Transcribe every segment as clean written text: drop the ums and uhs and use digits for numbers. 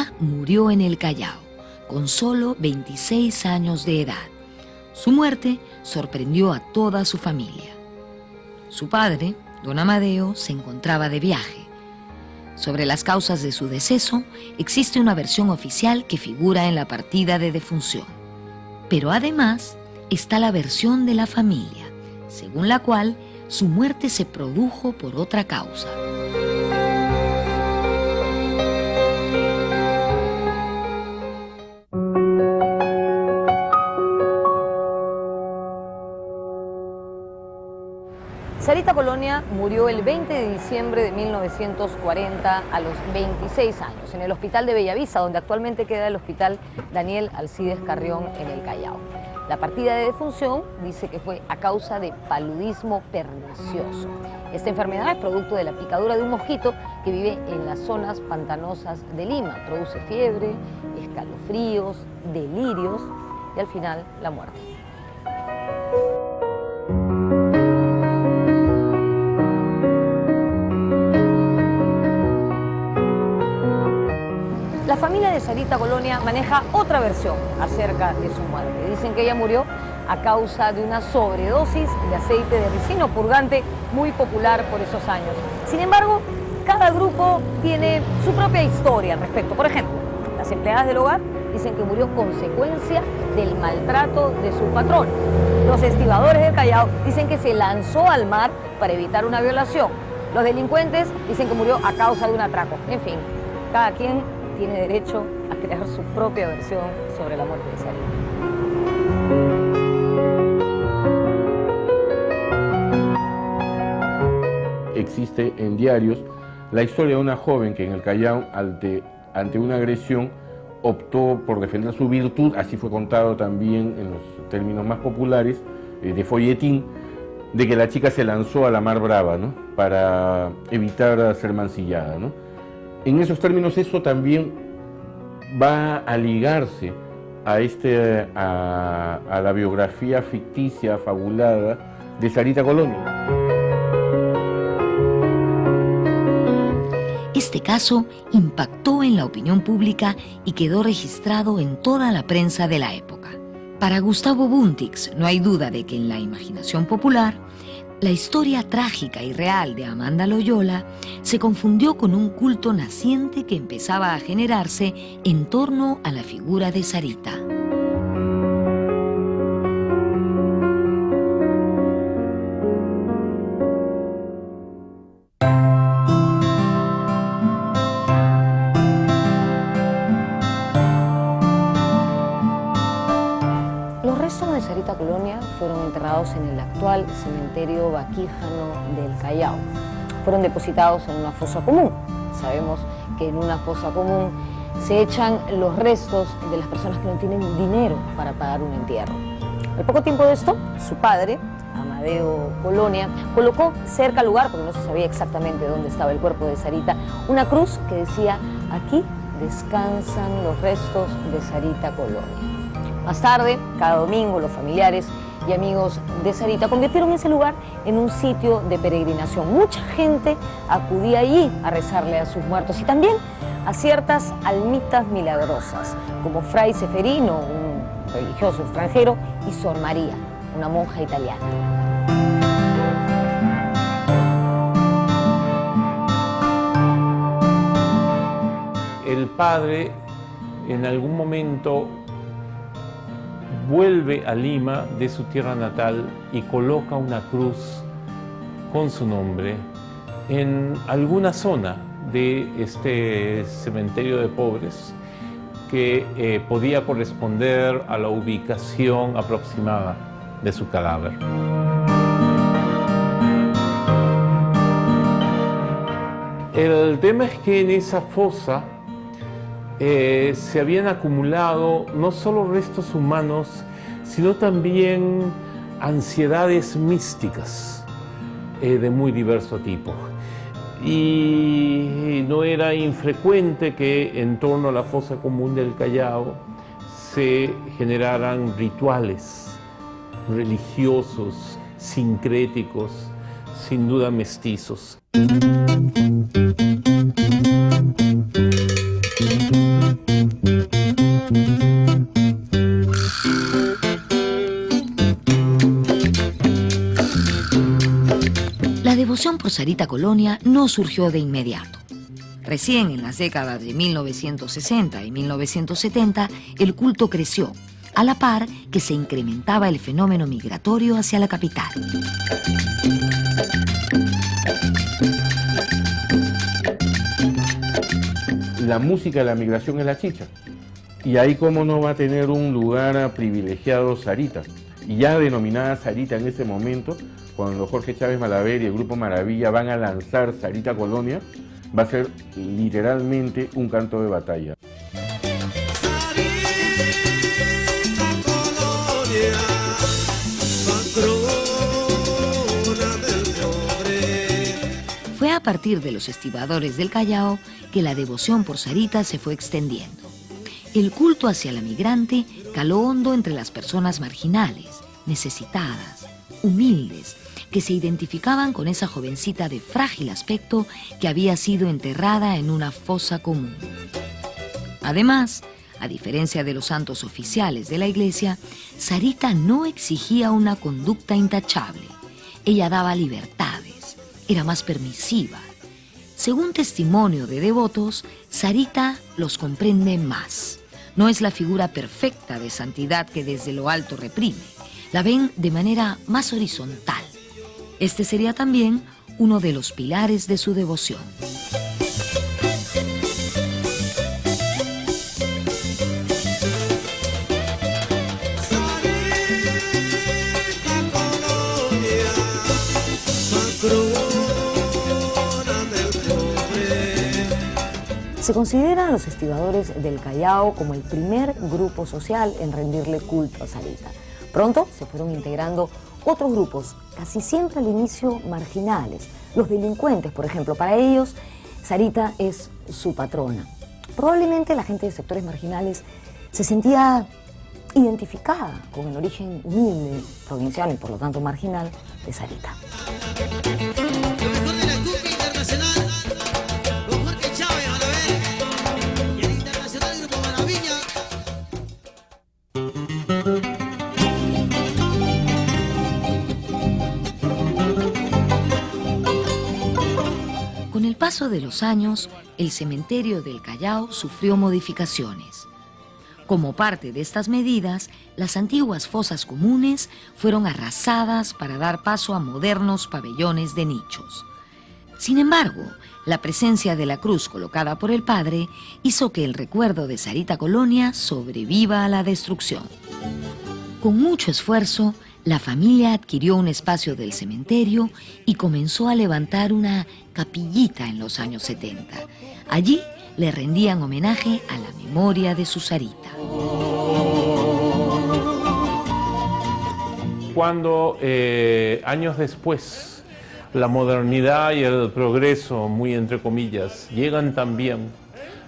Colonia murió en el Callao, con solo 26 años de edad. Su muerte sorprendió a toda su familia. Su padre, don Amadeo, se encontraba de viaje. Sobre las causas de su deceso, existe una versión oficial que figura en la partida de defunción. Pero además está la versión de la familia, según la cual su muerte se produjo por otra causa. Sarita Colonia murió el 20 de diciembre de 1940 a los 26 años en el hospital de Bellavista, donde actualmente queda el hospital Daniel Alcides Carrión en el Callao. La partida de defunción dice que fue a causa de paludismo pernicioso. Esta enfermedad es producto de la picadura de un mosquito que vive en las zonas pantanosas de Lima. Produce fiebre, escalofríos, delirios y al final la muerte. La familia de Sarita Colonia maneja otra versión acerca de su muerte. Dicen que ella murió a causa de una sobredosis de aceite de ricino, purgante muy popular por esos años. Sin embargo, cada grupo tiene su propia historia al respecto. Por ejemplo, las empleadas del hogar dicen que murió consecuencia del maltrato de sus patrones. Los estibadores del Callao dicen que se lanzó al mar para evitar una violación. Los delincuentes dicen que murió a causa de un atraco. En fin, cada quien tiene derecho a crear su propia versión sobre la muerte de Sarita. Existe en diarios la historia de una joven que en el Callao, ante una agresión, optó por defender su virtud, así fue contado también en los términos más populares, de folletín, de que la chica se lanzó a la mar brava, ¿no?, para evitar ser mancillada, ¿no? En esos términos eso también va a ligarse a la biografía ficticia, fabulada de Sarita Colonia. Este caso impactó en la opinión pública y quedó registrado en toda la prensa de la época. Para Gustavo Buntix, no hay duda de que en la imaginación popular, la historia trágica y real de Amanda Loyola se confundió con un culto naciente que empezaba a generarse en torno a la figura de Sarita. Los restos de Sarita Colonia fueron enterrados en el actual cementerio Vaquíjano del Callao. Fueron depositados en una fosa común. Sabemos que en una fosa común se echan los restos de las personas que no tienen dinero para pagar un entierro. Al poco tiempo de esto, su padre, Amadeo Colonia, colocó cerca al lugar, porque no se sabía exactamente dónde estaba el cuerpo de Sarita, una cruz que decía: aquí descansan los restos de Sarita Colonia. Más tarde, cada domingo, los familiares y amigos de Sarita convirtieron ese lugar en un sitio de peregrinación. Mucha gente acudía allí a rezarle a sus muertos y también a ciertas almitas milagrosas, como Fray Seferino, un religioso extranjero, y Sor María, una monja italiana. El padre en algún momento vuelve a Lima de su tierra natal y coloca una cruz con su nombre en alguna zona de este cementerio de pobres que podía corresponder a la ubicación aproximada de su cadáver. El tema es que en esa fosa se habían acumulado no solo restos humanos, sino también ansiedades místicas de muy diverso tipo. Y no era infrecuente que en torno a la fosa común del Callao se generaran rituales religiosos, sincréticos, sin duda mestizos. devoción por Sarita Colonia no surgió de inmediato. Recién en las décadas de 1960 y 1970, el culto creció, a la par que se incrementaba el fenómeno migratorio hacia la capital. La música de la migración es la chicha. Y ahí cómo no va a tener un lugar privilegiado Sarita. Y ya denominada Sarita en ese momento, cuando Jorge Chávez Malaver y el Grupo Maravilla van a lanzar Sarita Colonia, va a ser literalmente un canto de batalla. Fue a partir de los estibadores del Callao que la devoción por Sarita se fue extendiendo. El culto hacia la migrante caló hondo entre las personas marginales, necesitadas, humildes, que se identificaban con esa jovencita de frágil aspecto que había sido enterrada en una fosa común. Además, a diferencia de los santos oficiales de la iglesia, Sarita no exigía una conducta intachable. Ella daba libertades, era más permisiva. Según testimonio de devotos, Sarita los comprende más. No es la figura perfecta de santidad que desde lo alto reprime. La ven de manera más horizontal. Este sería también uno de los pilares de su devoción. Se considera a los estibadores del Callao como el primer grupo social en rendirle culto a Sarita. Pronto se fueron integrando otros grupos, casi siempre al inicio marginales. Los delincuentes, por ejemplo, para ellos Sarita es su patrona. Probablemente la gente de sectores marginales se sentía identificada con el origen humilde, provinciano y por lo tanto marginal de Sarita. Con el paso de los años, el cementerio del Callao sufrió modificaciones. Como parte de estas medidas, las antiguas fosas comunes fueron arrasadas para dar paso a modernos pabellones de nichos. Sin embargo, la presencia de la cruz colocada por el padre hizo que el recuerdo de Sarita Colonia sobreviva a la destrucción. Con mucho esfuerzo, la familia adquirió un espacio del cementerio y comenzó a levantar una capillita en los años 70. Allí le rendían homenaje a la memoria de su Sarita. Cuando años después la modernidad y el progreso, muy entre comillas, llegan también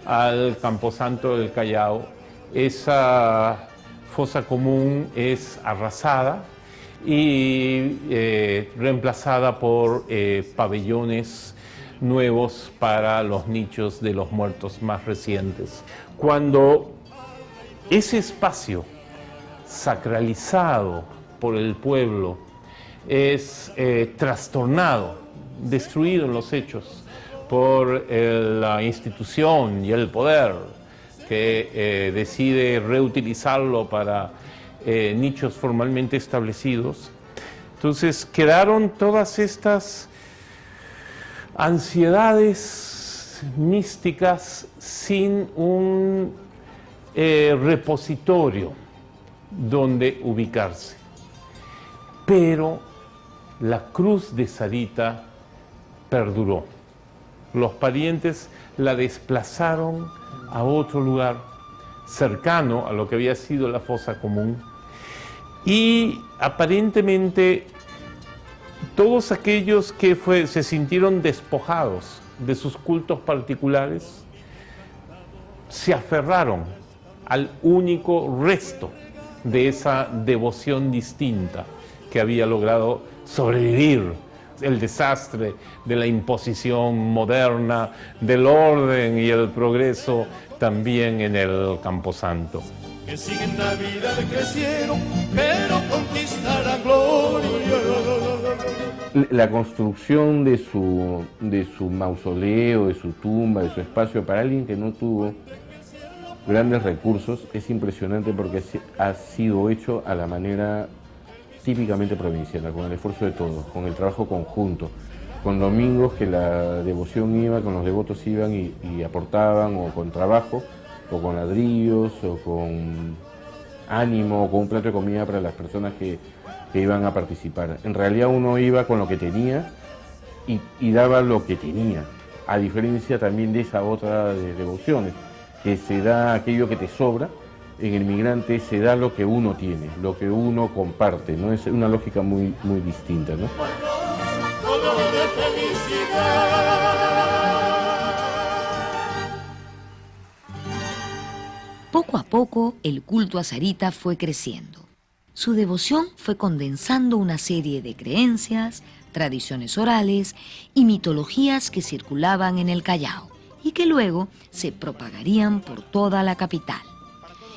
al Camposanto del Callao, esa fosa común es arrasada y reemplazada por pabellones nuevos para los nichos de los muertos más recientes. Cuando ese espacio sacralizado por el pueblo es trastornado, destruido en los hechos por la institución y el poder que decide reutilizarlo para nichos formalmente establecidos, entonces quedaron todas estas ansiedades místicas sin un repositorio donde ubicarse. Pero la cruz de Sarita perduró. Los parientes la desplazaron a otro lugar cercano a lo que había sido la fosa común y aparentemente todos aquellos que se sintieron despojados de sus cultos particulares se aferraron al único resto de esa devoción distinta que había logrado sobrevivir el desastre de la imposición moderna, del orden y el progreso también en el Camposanto. Que siguen la vida crecieron, pero conquistar la gloria. La construcción de su mausoleo, de su tumba, de su espacio, para alguien que no tuvo grandes recursos, es impresionante porque ha sido hecho a la manera típicamente provinciana, con el esfuerzo de todos, con el trabajo conjunto, con domingos que la devoción iba, con los devotos iban y aportaban, o con trabajo, o con ladrillos, o con ánimo, o con un plato de comida para las personas que iban a participar. En realidad uno iba con lo que tenía y daba lo que tenía, a diferencia también de esa otra de devociones, que se da aquello que te sobra. En el migrante se da lo que uno tiene, lo que uno comparte, ¿no? Es una lógica muy distinta, ¿no? Poco a poco, el culto a Sarita fue creciendo. Su devoción fue condensando una serie de creencias, tradiciones orales y mitologías que circulaban en el Callao y que luego se propagarían por toda la capital.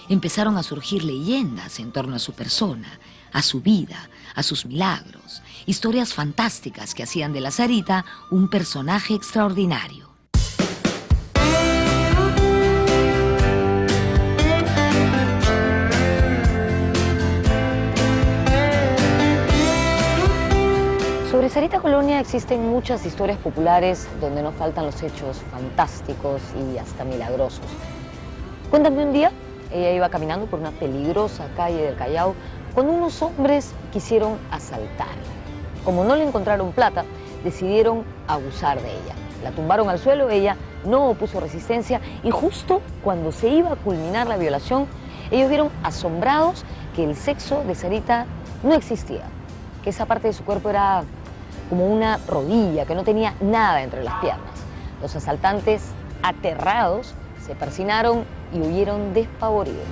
Empezaron a surgir leyendas en torno a su persona, a su vida, a sus milagros, historias fantásticas que hacían de la Sarita un personaje extraordinario. Sobre Sarita Colonia existen muchas historias populares donde no faltan los hechos fantásticos y hasta milagrosos. Cuéntame, un día ella iba caminando por una peligrosa calle del Callao cuando unos hombres quisieron asaltarla. Como no le encontraron plata, decidieron abusar de ella. La tumbaron al suelo, ella no opuso resistencia y justo cuando se iba a culminar la violación, ellos vieron asombrados que el sexo de Sarita no existía, que esa parte de su cuerpo era como una rodilla, que no tenía nada entre las piernas. Los asaltantes, aterrados, se persinaron y huyeron despavoridos.